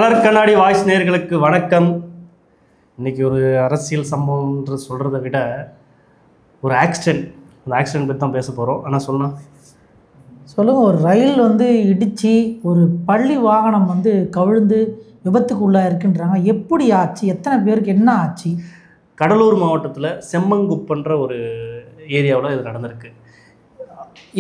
Colour கண்ணாடி voice நேயர்களுக்கு வணக்கம். இன்னைக்கு ஒரு அரசியல் சம்பவம்ன்ற சொல்கிறத விட ஒரு ஆக்சிடென்ட், அந்த ஆக்சிடென்ட் பற்றி தான் பேச போகிறோம். ஆனால் சொல்லுங்கள். ஒரு ரயில் இடித்து ஒரு பள்ளி வாகனம் கவிழ்ந்து விபத்துக்குள்ளே இருக்குன்றாங்க. எப்படி ஆச்சு? எத்தனை பேருக்கு என்ன ஆச்சு? கடலூர் மாவட்டத்தில் செம்மங்குப்பன்ற ஒரு ஏரியாவில் இது நடந்திருக்கு.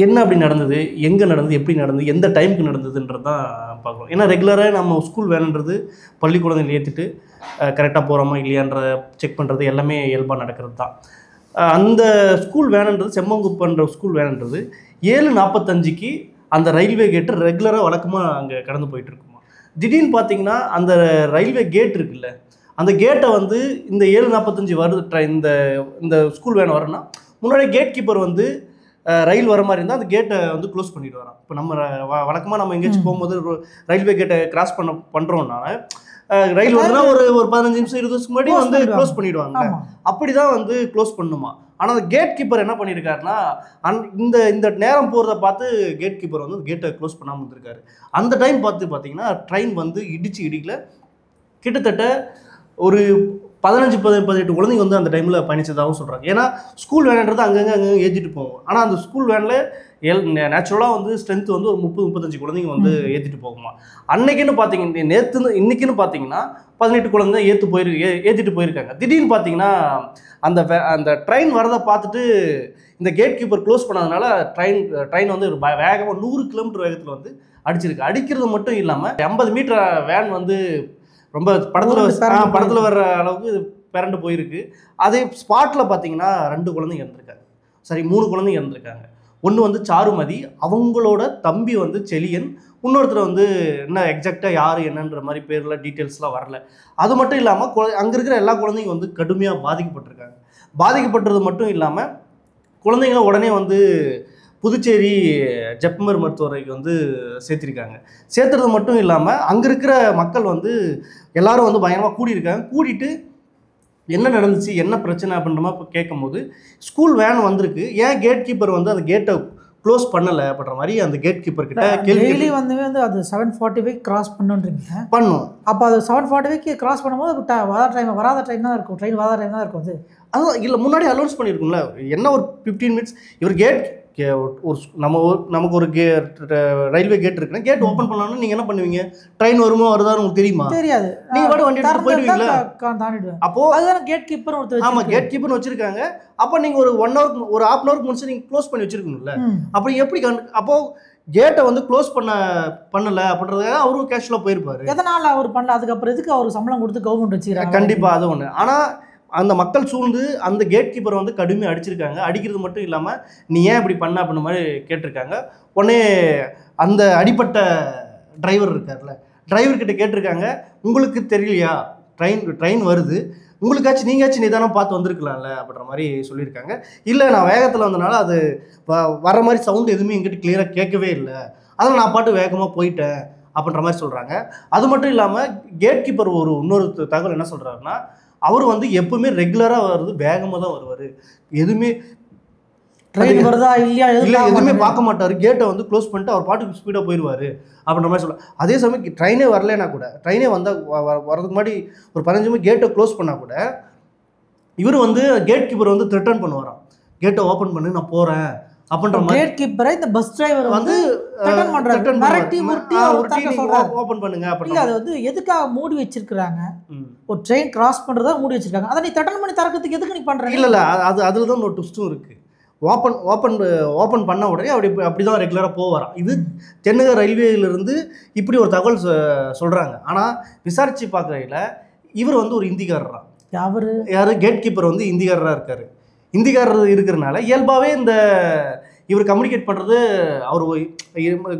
என்ன அப்படி நடந்தது, எங்கே நடந்தது, எப்படி நடந்தது, எந்த டைமுக்கு நடந்ததுன்றது தான் பார்க்குறோம். ஏன்னா ரெகுலராக நம்ம ஸ்கூல் வேணுன்றது பள்ளி குழந்தைகள் ஏற்றிட்டு கரெக்டாக போகிறோமா இல்லையான்ற செக் பண்ணுறது எல்லாமே இயல்பாக நடக்கிறது தான். அந்த ஸ்கூல் வேணுன்றது, செம்மங்குப்பன்ற ஸ்கூல் வேணுன்றது 7:45க்கு அந்த ரயில்வே கேட்டு ரெகுலராக வழக்கமாக அங்கே கடந்து போயிட்டுருக்குமா. திடீர்னு பார்த்தீங்கன்னா அந்த ரயில்வே கேட் இருக்குல்ல, அந்த கேட்டை இந்த 7:45 வருது இந்த ஸ்கூல் வேன் வரேன்னா முன்னாடி கேட் கீப்பர் ரயில் வர மாதிரி இருந்தால் அந்த கேட்டை க்ளோஸ் பண்ணிட்டு வரோம். இப்போ நம்ம வழக்கமாக நம்ம எங்கேயாச்சும் போகும்போது ரயில்வே கேட்டை கிராஸ் பண்ணுறோம்னால ரயில் வருதுன்னா ஒரு 15 நிமிஷம் 20 நிமிஷம் முன்னாடி க்ளோஸ் பண்ணிடுவாங்க. அப்படி தான் க்ளோஸ் பண்ணுமா. ஆனால் அந்த கேட் கீப்பர் என்ன பண்ணியிருக்காருன்னா இந்த நேரம் போகிறத பார்த்து கேட் கீப்பர் கேட்டை க்ளோஸ் பண்ணாமல் இருந்திருக்காரு. அந்த டைம் பார்த்தீங்கன்னா ட்ரெயின் இடிக்கல, கிட்டத்தட்ட ஒரு 15-18 குழந்தைங்க அந்த டைமில் பயணிச்சதாகவும் சொல்கிறாங்க. ஏன்னா ஸ்கூல் வேன்ன்றது அங்கங்கே ஏற்றிட்டு போகும். ஆனால் அந்த ஸ்கூல் வேனில் நேச்சுரலாக ஸ்ட்ரென்த் ஒரு 30-35 குழந்தைங்க ஏற்றிட்டு போகுமா. அன்னைக்குன்னு பார்த்தீங்கன்னா இன்னைக்குன்னு பார்த்தீங்கன்னா 18 குழந்தை ஏற்றிட்டு போயிருக்காங்க. திடீர்னு பார்த்தீங்கன்னா அந்த ட்ரெயின் வரதை பார்த்துட்டு இந்த கேட் கீப்பர் க்ளோஸ் பண்ணதுனால ட்ரெயின் வேகமாக 100 கிலோமீட்டர் வேகத்தில் அடிச்சிருக்கு. அடிக்கிறது மட்டும் இல்லாமல் 50 மீட்டர் வேன் ரொம்ப படத்தில் வர்ற அளவுக்கு பிறண்டு போயிருக்கு. அதே ஸ்பாட்டில் பார்த்தீங்கன்னா 2 குழந்தைங்க இறந்துருக்காங்க. 3 குழந்தைங்க இறந்துருக்காங்க. ஒன்று சாருமதி, அவங்களோட தம்பி செலியன், இன்னொருத்தர் என்ன எக்ஸாக்டாக யார் என்னன்ற மாதிரி பேரில் டீட்டெயில்ஸ்லாம் வரல. அது மட்டும் இல்லாமல் அங்கே இருக்கிற எல்லா குழந்தைங்க கடுமையாக பாதிக்கப்பட்டிருக்காங்க. பாதிக்கப்பட்டது மட்டும் இல்லாமல் குழந்தைங்கள உடனே புதுச்சேரி ஜெப்மர் மருத்துவரைக்கு சேர்த்திருக்காங்க. சேர்த்துறது மட்டும் இல்லாமல் அங்கே இருக்கிற மக்கள் எல்லாரும் பயங்கரமாக கூடிட்டு என்ன நடந்துச்சு, என்ன பிரச்சனை அப்படின்ற மாதிரி கேட்கும் போது ஸ்கூல் வேன் வந்திருக்கு, ஏன் கேட் கீப்பர் அந்த கேட்டை க்ளோஸ் பண்ணலை அப்படின்ற மாதிரி அந்த கேட் கீப்பர் கிட்ட கேள்வி அது 7:45 கிராஸ் பண்ணும். அப்போ அது 7:45 கிராஸ் பண்ணும்போது வராத ட்ரெயின் தான் இருக்கும். ட்ரெயின் வராத ட்ரெயின் தான் இருக்கும். அதுதான் இல்லை, முன்னாடி அலௌன்ஸ் பண்ணியிருக்கும்ல. என்ன ஒரு 15 மினிட்ஸ் இவர் கேட் நமக்கு ஒரு ரயில்வே கேட் இருக்குன்னா கேட் ஓப்பன் பண்ணலாம்னு நீங்கள் என்ன பண்ணுவீங்க? ட்ரெயின் வருமா வருதான்னு உங்களுக்கு தெரியுமா? தெரியாது. நீங்கள் பாட்டு வண்டி எடுத்து போயிடுவீங்களா? அப்போ அதுதான் கேட் கீப்பர். ஆமாம், கேட் கீப்பர்னு வச்சிருக்காங்க. அப்போ நீங்கள் ஒரு 1 hour ஒரு ½ hour முடிச்சு நீங்கள் க்ளோஸ் பண்ணி வச்சிருக்கணும்ல. அப்படி எப்படி அப்போ கேட்டை க்ளோஸ் பண்ணல அப்படின்றத அவரும் கேஷுவலாக போயிருப்பாரு. எதனால் அவர் பண்ணல? அதுக்கப்புறம் எதுக்கு அவர் சம்பளம் கொடுத்து கவர்மெண்ட் வச்சுக்கிறாங்க? கண்டிப்பாக அது ஒன்று. ஆனால் அந்த மக்கள் சூழ்ந்து அந்த கேட் கீப்பர் கடுமையாக அடிச்சிருக்காங்க. அடிக்கிறது மட்டும் இல்லாமல் நீ ஏன் இப்படி பண்ண அப்படின்ற மாதிரி கேட்டிருக்காங்க. உடனே அந்த அடிப்பட்ட டிரைவர் இருக்கார்ல, டிரைவர்கிட்ட கேட்டிருக்காங்க, உங்களுக்கு தெரியலையா ட்ரெயின் வருது, உங்களுக்காச்சும் நீங்காச்சும் நிதானம் பார்த்து வந்திருக்கலாம்ல அப்படின்ற மாதிரி சொல்லியிருக்காங்க. இல்லை, நான் வேகத்தில் வந்தனால அது வர மாதிரி சவுண்டு எதுவுமே எங்கிட்ட கிளியராக கேட்கவே இல்லை, அதில் நான் பாட்டு வேகமாக போயிட்டேன் அப்படின்ற மாதிரி சொல்கிறாங்க. அது மட்டும் இல்லாமல் கேட் கீப்பர் இன்னொரு தகவல் என்ன சொல்கிறாருன்னா, அவர் எப்பவுமே ரெகுலராக வருது, வேகமாக தான் வருவார், எதுவுமே ட்ரெயின் வருதா இல்லையா எதுவுமே பார்க்க மாட்டார், கேட்டை க்ளோஸ் பண்ணிட்டு அவர் பாட்டுக்கு ஸ்பீடாக போயிடுவார் அப்படின்ற மாதிரி சொல்ல. அதே சமயம் ட்ரெயினே வரலன்னா கூட, ட்ரெயினே வரதுக்கு முன்னாடி ஒரு 15 நிமிஷம் கேட்டை க்ளோஸ் பண்ணால் கூட இவர் கேட் கீப்பர் த்ரெட்டன் பண்ணுவாராம், கேட்டை ஓப்பன் பண்ணி நான் போகிறேன் அப்படின்ற மாதிரி. கேட் கீப்பரை இந்த பஸ் டிரைவர் ஓபன் பண்ணுங்க அப்படி. அது எதுக்காக மூடி வச்சிருக்காங்க? ஒரு ட்ரெயின் கிராஸ் பண்றதா மூடி வச்சிருக்காங்க. அதை நீ த்ரெட்டன் பண்ணி தரக்கிறதுக்கு எதுக்கு நீ பண்ற? இல்ல அதுல தான் ஒரு ட்விஸ்டும் இருக்கு. ஓப்பன் பண்ண உடனே அப்படிதான் ரெகுலராக போவாராம். இது தென்னக ரயில்வேயிலிருந்து இப்படி ஒரு தகவல் சொல்றாங்க. ஆனா விசாரிச்சு பார்க்கறதுல இவர் ஒரு இந்திக்காரரா. யாரு? கேட் கீப்பர் இந்திக்காரரா இருக்காரு. இந்திக்காரர் இருக்கிறனால இயல்பாகவே இவர் கம்யூனிகேட் பண்ணுறது, அவர்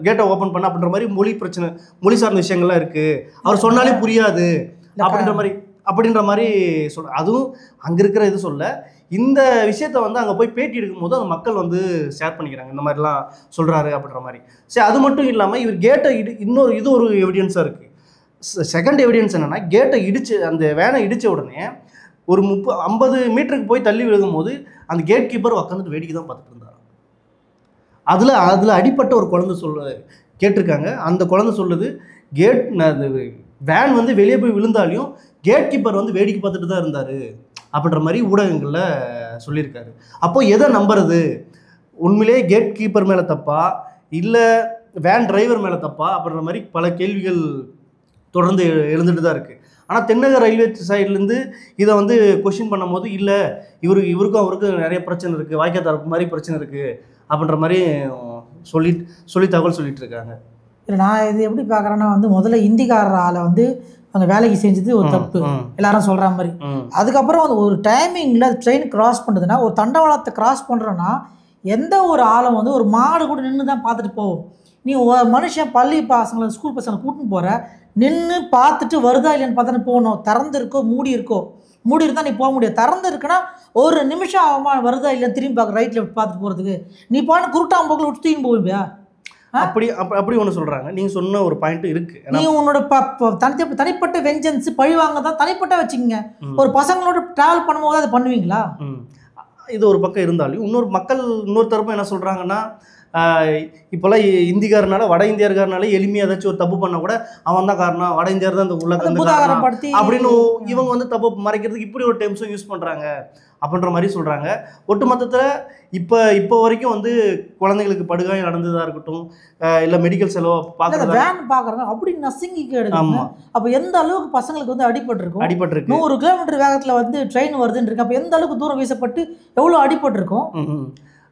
கேட்டை ஓப்பன் பண்ண அப்படின்ற மாதிரி மொழி சார்ந்த விஷயங்கள்லாம் இருக்குது, அவர் சொன்னாலே புரியாது அப்படின்ற மாதிரி சொல்ல. அதுவும் அங்கே இருக்கிற இது சொல்ல, இந்த விஷயத்த அங்கே போய் பேட்டி எடுக்கும்போது அந்த மக்கள் ஷேர் பண்ணிக்கிறாங்க, இந்த மாதிரிலாம் சொல்கிறாரு அப்படின்ற மாதிரி. சரி, அது மட்டும் இல்லாமல் இவர் கேட்டை இது ஒரு எவிடன்ஸாக இருக்குது. செகண்ட் எவிடன்ஸ் என்னென்னா, கேட்டை அந்த வேனை இடித்த உடனே ஒரு 50 மீட்டருக்கு போய் தள்ளி விழுகும் போது அந்த கேட் கீப்பர் உட்காந்துட்டு வேடிக்கை தான் பார்த்துட்டு இருந்தார். அதில் அடிப்பட்ட ஒரு குழந்தை கேட்டிருக்காங்க. அந்த குழந்தை சொல்லுது, வேன் வந்து வெளியே போய் விழுந்தாலையும் கேட் கீப்பர் வந்து வேடிக்கை பார்த்துட்டு தான் இருந்தார் அப்படின்ற மாதிரி ஊடகங்களில் சொல்லியிருக்காரு. அப்போ எதை நம்புறது? உண்மையிலேயே கேட் கீப்பர் மேலே தப்பா இல்லை வேன் டிரைவர் மேலே தப்பா அப்படின்ற மாதிரி பல கேள்விகள் தொடர்ந்து எழுந்துட்டு தான் இருக்குது. ஆனால் தென்னக ரயில்வே சைட்லேருந்து இதை வந்து கொஷின் பண்ணும்போது இல்லை இவருக்கும் அவருக்கும் நிறைய பிரச்சனை இருக்குது, வாய்க்கா தரப்பு மாதிரி பிரச்சனை இருக்குது அப்படின்ற மாதிரி சொல்லி தகவல் சொல்லிட்டு இருக்காங்க. இல்லை, நான் இது எப்படி பார்க்குறேன்னா வந்து முதல்ல இந்திக்கார ஆளை வந்து அங்கே வேலைக்கு செஞ்சது ஒரு தப்பு, எல்லாரும் சொல்கிற மாதிரி. அதுக்கப்புறம் வந்து ஒரு டைமிங்கில் ட்ரெயின் கிராஸ் பண்ணுறதுன்னா, ஒரு தண்டவாளத்தை கிராஸ் பண்ணுறோன்னா எந்த ஒரு ஆளும் வந்து ஒரு மாடு கூட நின்று தான் பார்த்துட்டு போவோம். நீ ஒரு மனுஷன் பள்ளி பசங்களை ஸ்கூல் பசங்களை கூட்டின்னு போகிற, நின்று பார்த்துட்டு வருதா இல்லைன்னு பார்த்துட்டு போகணும். திறந்து இருக்கோ மூடி இருந்தால் நீ போக முடியாது. திறந்து இருக்குன்னா ஒரு நிமிஷம் ஆகுமா வருதா இல்லைன்னு திரும்பி பார்க்க ரைட் லெஃப்ட் பார்த்துட்டு போகிறதுக்கு? நீ பாட்டு குருட்டாம்போக்கில் விட்டு தூக்கின்னு போவியா? அப்படி ஒன்று சொல்கிறாங்க. நீங்கள் சொன்ன ஒரு பாயிண்ட் இருக்குது. நீ உன்னோட தனிப்பட்ட வெஞ்சன்ஸ் பழிவாங்க தான் தனிப்பட்ட வச்சுக்கோங்க. ஒரு பசங்களோட ட்ராவல் பண்ணும்போது அதை பண்ணுவீங்களா? இது ஒரு பக்கம் இருந்தாலும் இன்னொரு தரப்பும் என்ன சொல்கிறாங்கன்னா, இப்போல்லாம் இந்திக்காரனால வட இந்தியர்காரனால எளிமையாக ஏதாச்சும் ஒரு தப்பு பண்ணால் கூட அவன் தான் காரணம், வட இந்தியர் தான் இந்த உள்ள அப்படின்னு இவங்க வந்து தப்பு மறைக்கிறதுக்கு இப்படி ஒரு டெம்ஸும் யூஸ் பண்ணுறாங்க அப்படின்ற மாதிரி சொல்கிறாங்க. ஒட்டுமொத்தத்தில் இப்போ வரைக்கும் வந்து குழந்தைங்களுக்கு படுகாயம் நடந்ததாக இருக்கட்டும், இல்லை மெடிக்கல் செலவை பார்க்குறாங்க அப்படி நசுங்கிக்கு எடுக்கும். அப்போ எந்த அளவுக்கு பசங்களுக்கு வந்து அடிபட்டிருக்கு 100 கிலோமீட்டர் வேகத்தில் வந்து ட்ரெயின் வருதுன்னு இருக்கு. அப்போ எந்த அளவுக்கு தூரம் வீசப்பட்டு எவ்வளோ அடிபட்டிருக்கும்?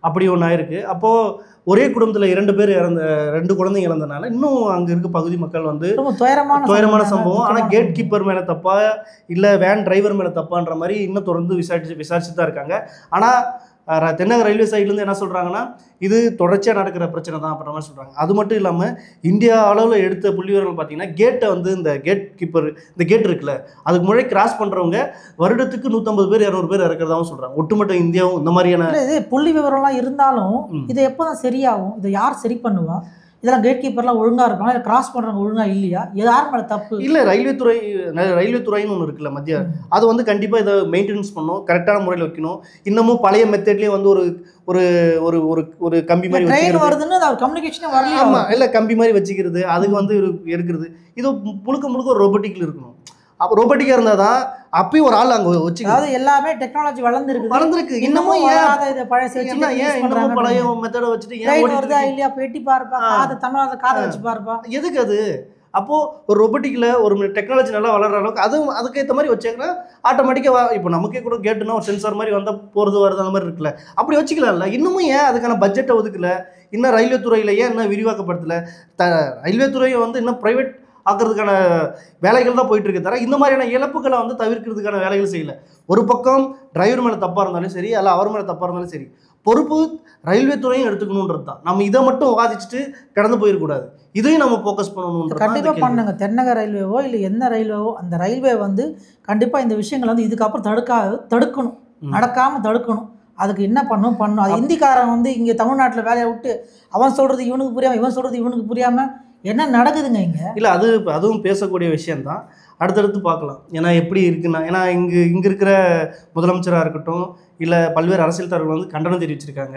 அப்படி ஒன்று ஆயிருக்கு. அப்போது ஒரே குடும்பத்தில் 2 குழந்தைங்க இறந்தனால இன்னும் அங்கே இருக்க பகுதி மக்கள் வந்து துயரமான சம்பவம். ஆனால் கேட் கீப்பர் மேலே தப்பா இல்லை வேன் டிரைவர் மேலே தப்பான்ற மாதிரி இன்னும் தொடர்ந்து விசாரிச்சு தான் இருக்காங்க. ஆனால் தென்னக ரயில்வே சைட்லேருந்து என்ன சொல்கிறாங்கன்னா, இது தொடர்ச்சியாக நடக்கிற பிரச்சனை தான் அப்படின்ற மாதிரி சொல்கிறாங்க. அது மட்டும் இல்லாமல் இந்தியா அளவில் எடுத்த புள்ளிவிவரங்கள் பார்த்தீங்கன்னா, கேட்டை வந்து இந்த கேட் கீப்பர் இந்த கேட் இருக்குல்ல, அதுக்கு முன்னாடி கிராஸ் பண்ணுறவங்க வருடத்துக்கு 150 பேர் 200 பேர் இறக்கிறதாகவும் சொல்கிறாங்க. ஒட்டுமொத்த இந்தியாவும் இந்த மாதிரியான புள்ளி விவரம்லாம் இருந்தாலும் இது எப்போ தான் சரியாகும்? இதை யார் சரி பண்ணுவா? இதெல்லாம் கேட் கீப்பர்லாம் ஒழுங்காக இருப்பாங்க, இல்லை கிராஸ் பண்ணுறவங்க ஒழுங்காக இல்லையா? யார் மேலே தப்பு? இல்லை, ரயில்வே துறைன்னு ஒன்று இருக்குல்ல மத்திய, அது வந்து கண்டிப்பாக இதை மெயின்டெனன்ஸ் பண்ணணும், கரெக்டான முறையில் வைக்கணும். இன்னமும் பழைய மெத்தட்லேயே வந்து ஒரு ஒரு ஒரு ஒரு கம்பி மாதிரி ட்ரெயின் வருதுன்னு அது கம்யூனிகேஷனே வரல. ஆமாம், இல்லை கம்பி மாதிரி வச்சுக்கிறது, அதுக்கு வந்து எடுக்கிறது, இது முழுக்க ஒரு ரோபோட்டிக்கில் இருக்கணும். அப்போ ரோபோட்டிக்காக இருந்தால் தான் அப்பயும் ஒரு ஆள் அங்கே வச்சு, அதாவது எல்லாமே டெக்னாலஜி வளர்ந்துருக்கு. இன்னமும் இன்னமும் பழைய மெத்தடை வச்சுட்டு ஏன் வருதா இல்லையா எட்டி பாருப்பா, காதை வச்சு பாருப்பா, எதுக்கு அது? அப்போது ஒரு ரொபோட்டிக்கில் ஒரு டெக்னாலஜி நல்லா வளர்கிற அளவுக்கு அதுக்கேற்ற மாதிரி வச்சேங்கன்னா ஆட்டோமேட்டிக்காக இப்போ நமக்கே கூட கேட்டுனா ஒரு சென்சார் மாதிரி வந்தால் போகிறது வருது அந்த மாதிரி இருக்குல்ல, அப்படி வச்சுக்கலாம்ல. இன்னமும் ஏன் அதுக்கான பட்ஜெட்டை ஒதுக்கல? இன்னும் ரயில்வே துறையில் ஏன் இன்னும் விரிவாக்கப்படுத்தலை? ரயில்வே துறையை வந்து இன்னும் ப்ரைவேட் ஆக்கிறதுக்கான வேலைகள் தான் போயிட்டு இருக்கு தவிர இந்த மாதிரியான இழப்புகளை வந்து தவிர்க்கிறதுக்கான வேலைகள் செய்யலை. ஒரு பக்கம் டிரைவர் மேலே தப்பாக இருந்தாலும் சரி, அல்ல அவர் மேலே தப்பாக இருந்தாலும் சரி, பொறுப்பு ரயில்வே துறையும் எடுத்துக்கணுன்றது தான். நம்ம இதை மட்டும் வாதிச்சுட்டு கடந்து போயிடக்கூடாது, இதையும் நம்ம ஃபோக்கஸ் பண்ணணும். கண்டிப்பாக பண்ணுங்க. தென்னக ரயில்வேவோ இல்லை என்ன ரயில்வேவோ, அந்த ரயில்வே வந்து கண்டிப்பாக இந்த விஷயங்களை வந்து இதுக்கப்புறம் தடுக்கணும், நடக்காமல் தடுக்கணும். அதுக்கு என்ன பண்ணணும். அது இந்திக்காரன் வந்து இங்கே தமிழ்நாட்டில் வேலையை விட்டு அவன் சொல்கிறது இவனுக்கு புரியாமல், இவன் சொல்கிறது இவனுக்கு புரியாமல் என்ன நடக்குதுங்க இங்கே? இல்லை, அதுவும் பேசக்கூடிய விஷயந்தான். அடுத்தடுத்து பார்க்கலாம். ஏன்னா எப்படி இருக்குன்னா, ஏன்னா இங்கே இருக்கிற முதலமைச்சராக இருக்கட்டும், இல்லை பல்வேறு அரசியல் தலைவர்கள் வந்து கண்டனம் தெரிவிச்சிருக்காங்க.